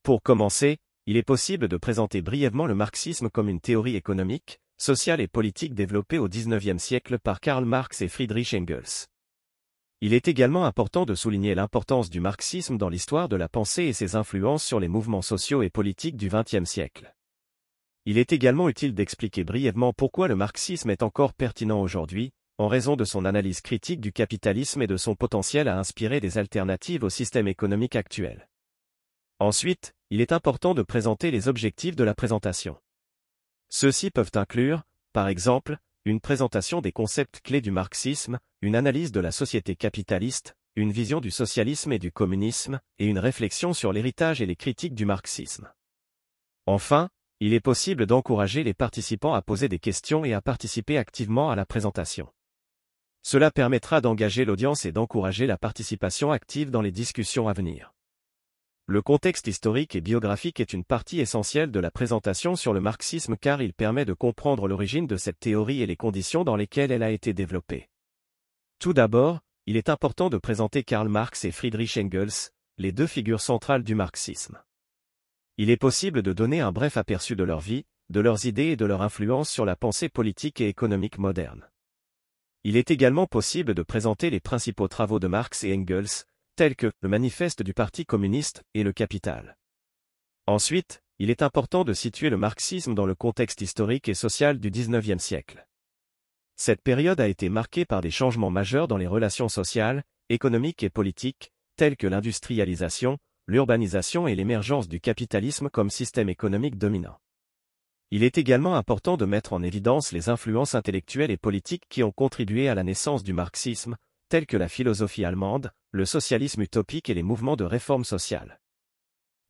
Pour commencer, il est possible de présenter brièvement le marxisme comme une théorie économique, sociale et politique développée au XIXe siècle par Karl Marx et Friedrich Engels. Il est également important de souligner l'importance du marxisme dans l'histoire de la pensée et ses influences sur les mouvements sociaux et politiques du XXe siècle. Il est également utile d'expliquer brièvement pourquoi le marxisme est encore pertinent aujourd'hui, en raison de son analyse critique du capitalisme et de son potentiel à inspirer des alternatives au système économique actuel. Ensuite, il est important de présenter les objectifs de la présentation. Ceux-ci peuvent inclure, par exemple, une présentation des concepts clés du marxisme, une analyse de la société capitaliste, une vision du socialisme et du communisme, et une réflexion sur l'héritage et les critiques du marxisme. Enfin, il est possible d'encourager les participants à poser des questions et à participer activement à la présentation. Cela permettra d'engager l'audience et d'encourager la participation active dans les discussions à venir. Le contexte historique et biographique est une partie essentielle de la présentation sur le marxisme car il permet de comprendre l'origine de cette théorie et les conditions dans lesquelles elle a été développée. Tout d'abord, il est important de présenter Karl Marx et Friedrich Engels, les deux figures centrales du marxisme. Il est possible de donner un bref aperçu de leur vie, de leurs idées et de leur influence sur la pensée politique et économique moderne. Il est également possible de présenter les principaux travaux de Marx et Engels, tels que le Manifeste du Parti communiste et le Capital. Ensuite, il est important de situer le marxisme dans le contexte historique et social du XIXe siècle. Cette période a été marquée par des changements majeurs dans les relations sociales, économiques et politiques, tels que l'industrialisation, l'urbanisation et l'émergence du capitalisme comme système économique dominant. Il est également important de mettre en évidence les influences intellectuelles et politiques qui ont contribué à la naissance du marxisme, telles que la philosophie allemande, le socialisme utopique et les mouvements de réforme sociale.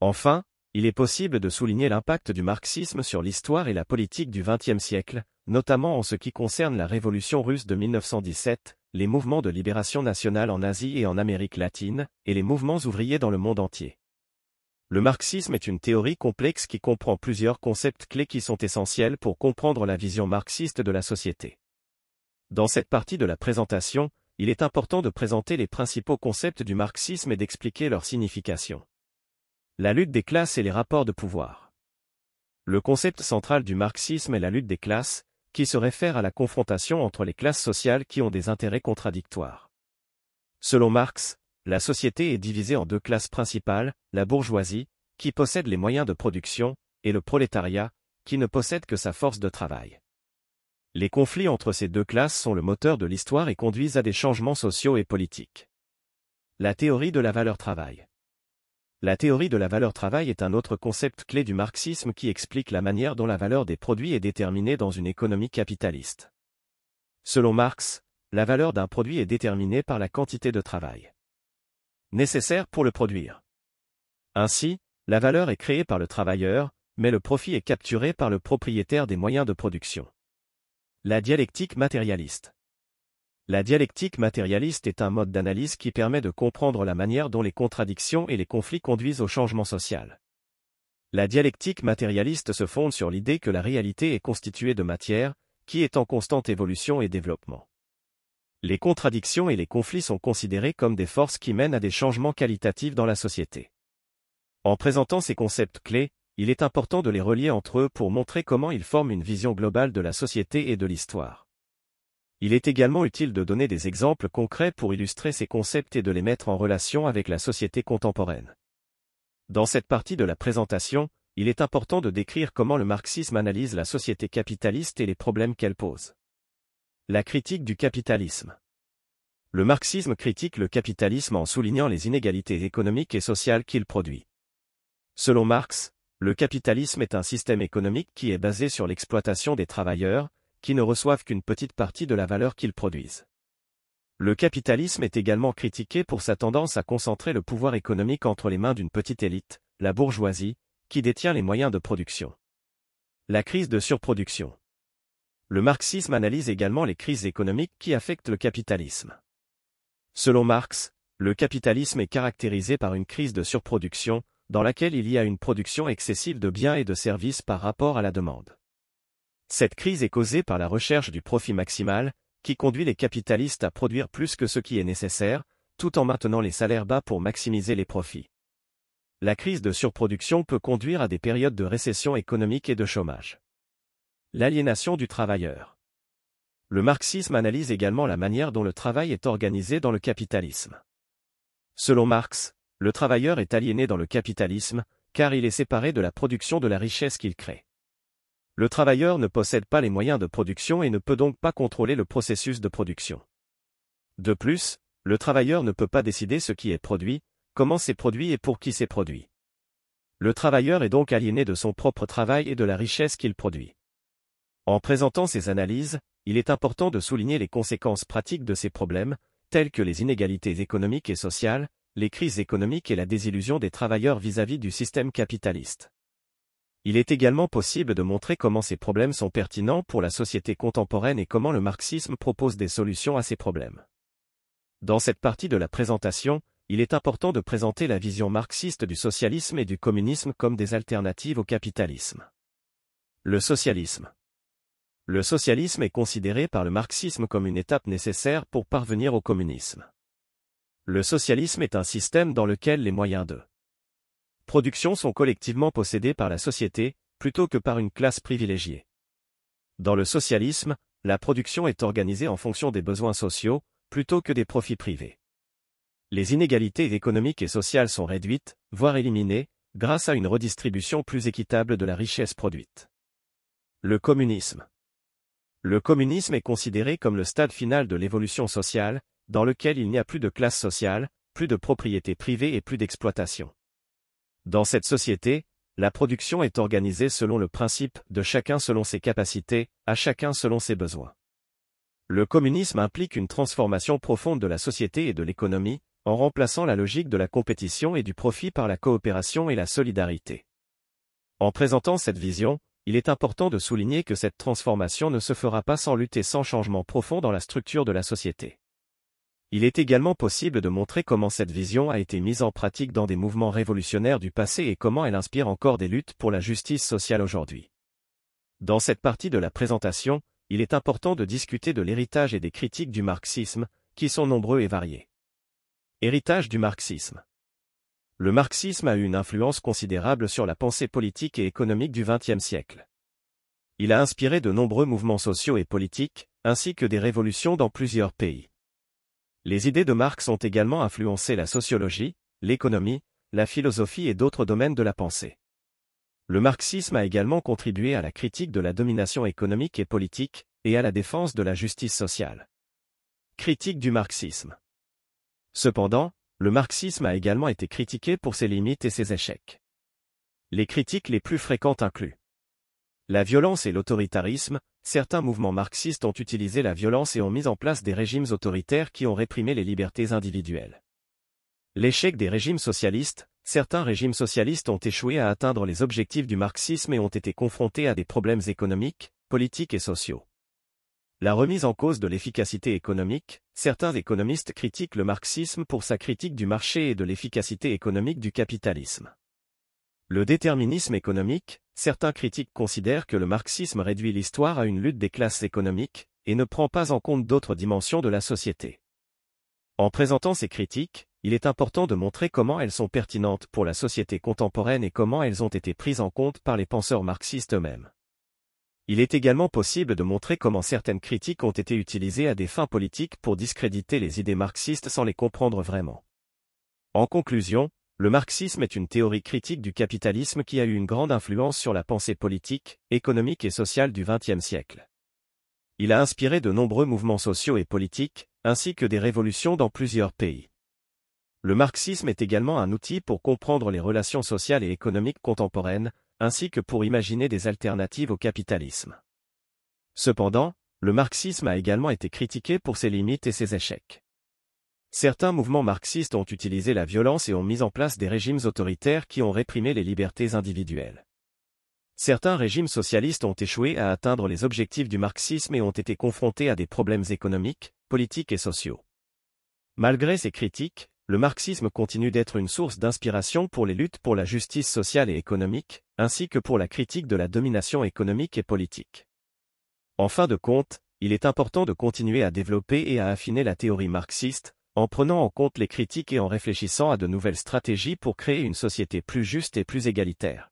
Enfin, il est possible de souligner l'impact du marxisme sur l'histoire et la politique du XXe siècle, notamment en ce qui concerne la révolution russe de 1917, les mouvements de libération nationale en Asie et en Amérique latine, et les mouvements ouvriers dans le monde entier. Le marxisme est une théorie complexe qui comprend plusieurs concepts clés qui sont essentiels pour comprendre la vision marxiste de la société. Dans cette partie de la présentation, il est important de présenter les principaux concepts du marxisme et d'expliquer leur signification. La lutte des classes et les rapports de pouvoir. Le concept central du marxisme est la lutte des classes, qui se réfère à la confrontation entre les classes sociales qui ont des intérêts contradictoires. Selon Marx, la société est divisée en deux classes principales, la bourgeoisie, qui possède les moyens de production, et le prolétariat, qui ne possède que sa force de travail. Les conflits entre ces deux classes sont le moteur de l'histoire et conduisent à des changements sociaux et politiques. La théorie de la valeur travail. La théorie de la valeur travail est un autre concept clé du marxisme qui explique la manière dont la valeur des produits est déterminée dans une économie capitaliste. Selon Marx, la valeur d'un produit est déterminée par la quantité de travail nécessaire pour le produire. Ainsi, la valeur est créée par le travailleur, mais le profit est capturé par le propriétaire des moyens de production. La dialectique matérialiste. La dialectique matérialiste est un mode d'analyse qui permet de comprendre la manière dont les contradictions et les conflits conduisent au changement social. La dialectique matérialiste se fonde sur l'idée que la réalité est constituée de matière, qui est en constante évolution et développement. Les contradictions et les conflits sont considérés comme des forces qui mènent à des changements qualitatifs dans la société. En présentant ces concepts clés, il est important de les relier entre eux pour montrer comment ils forment une vision globale de la société et de l'histoire. Il est également utile de donner des exemples concrets pour illustrer ces concepts et de les mettre en relation avec la société contemporaine. Dans cette partie de la présentation, il est important de décrire comment le marxisme analyse la société capitaliste et les problèmes qu'elle pose. La critique du capitalisme. Le marxisme critique le capitalisme en soulignant les inégalités économiques et sociales qu'il produit. Selon Marx, le capitalisme est un système économique qui est basé sur l'exploitation des travailleurs, qui ne reçoivent qu'une petite partie de la valeur qu'ils produisent. Le capitalisme est également critiqué pour sa tendance à concentrer le pouvoir économique entre les mains d'une petite élite, la bourgeoisie, qui détient les moyens de production. La crise de surproduction. Le marxisme analyse également les crises économiques qui affectent le capitalisme. Selon Marx, le capitalisme est caractérisé par une crise de surproduction, dans laquelle il y a une production excessive de biens et de services par rapport à la demande. Cette crise est causée par la recherche du profit maximal, qui conduit les capitalistes à produire plus que ce qui est nécessaire, tout en maintenant les salaires bas pour maximiser les profits. la crise de surproduction peut conduire à des périodes de récession économique et de chômage. L'aliénation du travailleur. Le marxisme analyse également la manière dont le travail est organisé dans le capitalisme. Selon Marx, le travailleur est aliéné dans le capitalisme, car il est séparé de la production de la richesse qu'il crée. Le travailleur ne possède pas les moyens de production et ne peut donc pas contrôler le processus de production. De plus, le travailleur ne peut pas décider ce qui est produit, comment c'est produit et pour qui c'est produit. Le travailleur est donc aliéné de son propre travail et de la richesse qu'il produit. En présentant ces analyses, il est important de souligner les conséquences pratiques de ces problèmes, tels que les inégalités économiques et sociales, les crises économiques et la désillusion des travailleurs vis-à-vis du système capitaliste. Il est également possible de montrer comment ces problèmes sont pertinents pour la société contemporaine et comment le marxisme propose des solutions à ces problèmes. Dans cette partie de la présentation, il est important de présenter la vision marxiste du socialisme et du communisme comme des alternatives au capitalisme. Le socialisme. Le socialisme est considéré par le marxisme comme une étape nécessaire pour parvenir au communisme. Le socialisme est un système dans lequel les moyens de production sont collectivement possédés par la société, plutôt que par une classe privilégiée. Dans le socialisme, la production est organisée en fonction des besoins sociaux, plutôt que des profits privés. Les inégalités économiques et sociales sont réduites, voire éliminées, grâce à une redistribution plus équitable de la richesse produite. Le communisme. Le communisme est considéré comme le stade final de l'évolution sociale, dans lequel il n'y a plus de classe sociale, plus de propriété privée et plus d'exploitation. Dans cette société, la production est organisée selon le principe de chacun selon ses capacités, à chacun selon ses besoins. Le communisme implique une transformation profonde de la société et de l'économie, en remplaçant la logique de la compétition et du profit par la coopération et la solidarité. En présentant cette vision, il est important de souligner que cette transformation ne se fera pas sans lutte et sans changement profond dans la structure de la société. Il est également possible de montrer comment cette vision a été mise en pratique dans des mouvements révolutionnaires du passé et comment elle inspire encore des luttes pour la justice sociale aujourd'hui. Dans cette partie de la présentation, il est important de discuter de l'héritage et des critiques du marxisme, qui sont nombreux et variés. Héritage du marxisme. Le marxisme a eu une influence considérable sur la pensée politique et économique du XXe siècle. Il a inspiré de nombreux mouvements sociaux et politiques, ainsi que des révolutions dans plusieurs pays. Les idées de Marx ont également influencé la sociologie, l'économie, la philosophie et d'autres domaines de la pensée. Le marxisme a également contribué à la critique de la domination économique et politique, et à la défense de la justice sociale. Critique du marxisme. Cependant, le marxisme a également été critiqué pour ses limites et ses échecs. Les critiques les plus fréquentes incluent la violence et l'autoritarisme. Certains mouvements marxistes ont utilisé la violence et ont mis en place des régimes autoritaires qui ont réprimé les libertés individuelles. L'échec des régimes socialistes. Certains régimes socialistes ont échoué à atteindre les objectifs du marxisme et ont été confrontés à des problèmes économiques, politiques et sociaux. La remise en cause de l'efficacité économique. Certains économistes critiquent le marxisme pour sa critique du marché et de l'efficacité économique du capitalisme. Le déterminisme économique. Certains critiques considèrent que le marxisme réduit l'histoire à une lutte des classes économiques, et ne prend pas en compte d'autres dimensions de la société. En présentant ces critiques, il est important de montrer comment elles sont pertinentes pour la société contemporaine et comment elles ont été prises en compte par les penseurs marxistes eux-mêmes. Il est également possible de montrer comment certaines critiques ont été utilisées à des fins politiques pour discréditer les idées marxistes sans les comprendre vraiment. En conclusion, le marxisme est une théorie critique du capitalisme qui a eu une grande influence sur la pensée politique, économique et sociale du XXe siècle. Il a inspiré de nombreux mouvements sociaux et politiques, ainsi que des révolutions dans plusieurs pays. Le marxisme est également un outil pour comprendre les relations sociales et économiques contemporaines, ainsi que pour imaginer des alternatives au capitalisme. Cependant, le marxisme a également été critiqué pour ses limites et ses échecs. Certains mouvements marxistes ont utilisé la violence et ont mis en place des régimes autoritaires qui ont réprimé les libertés individuelles. Certains régimes socialistes ont échoué à atteindre les objectifs du marxisme et ont été confrontés à des problèmes économiques, politiques et sociaux. Malgré ces critiques, le marxisme continue d'être une source d'inspiration pour les luttes pour la justice sociale et économique, ainsi que pour la critique de la domination économique et politique. En fin de compte, il est important de continuer à développer et à affiner la théorie marxiste, en prenant en compte les critiques et en réfléchissant à de nouvelles stratégies pour créer une société plus juste et plus égalitaire.